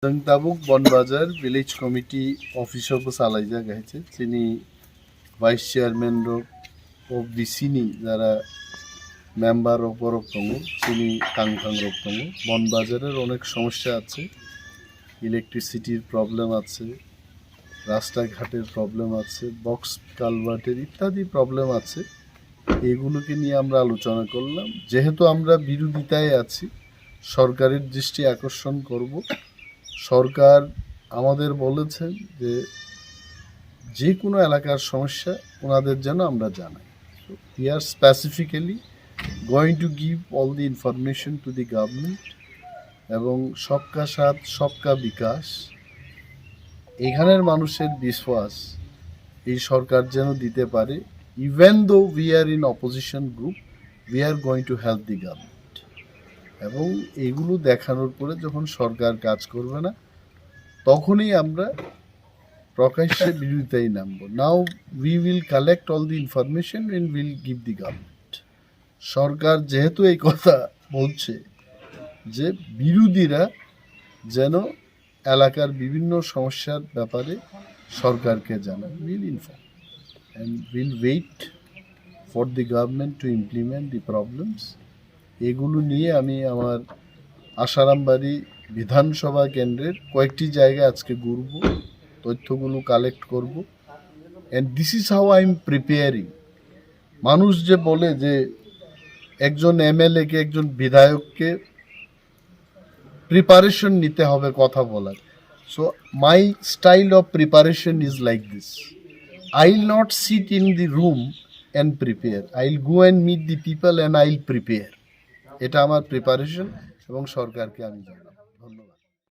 Tabuk बनबाजार village committee officer को सालाइजा गए चिनी वाइस चेयरमैन बिसिनी जरा मेम्बर रक दङ चिनी तांफां रक दङ बनबाजारेर अनेक समस्या आछे इलेक्ट्रिसिटीर प्रब्लेम आछे रास्ताघाटेर प्रब्लेम आछे बक्स कालभार्टेर इत्यादि प्रब्लेम आछे एगुलोके निये आमरा आलोचना करलाम जेहेतु आमरा बिरोधिताय आछि सरकारेर दृष्टि आकर्षण करब सरकार आमादेर बोलेছেন যে কোনো এলাকার সমস্যা ওনাদের জন্য আমরা জানাই we are specifically going to give all the information to the government এবং সবকা সাথ সবকা বিকাশ এখানের মানুষের বিশ্বাস এই সরকার যেন দিতে পারে even though we are in opposition group we are going to help the government এবং এগুলো দেখানোর পরে যখন সরকার কাজ করবে না তখনই আমরা প্রকাশ্যে বিরোধিতায় নামব now we will collect all the information and will give the government সরকার যেহেতু এই কথা বলছে যে বিরোধীরা যেন এলাকার বিভিন্ন সমস্যার ব্যাপারে সরকারকে জানায় will inform and will wait for the government to implement the problems এগুলো নিয়ে আমি আমার আশারামবাড়ি বিধানসভা কেন্দ্রের কয়েকটি জায়গা আজকে ঘুরব তথ্যগুলো কালেক্ট করব and this is how I am preparing মানুষ যে বলে যে একজন এমএলএ কে একজন বিধায়ককে প্রিপারেশন নিতে হবে কথা বলার so my style of preparation is like this I will not sit in the room and prepare I will go and meet the people and I will prepare এটা আমার প্রিপারেশন এবং সরকারকে আমি জানাই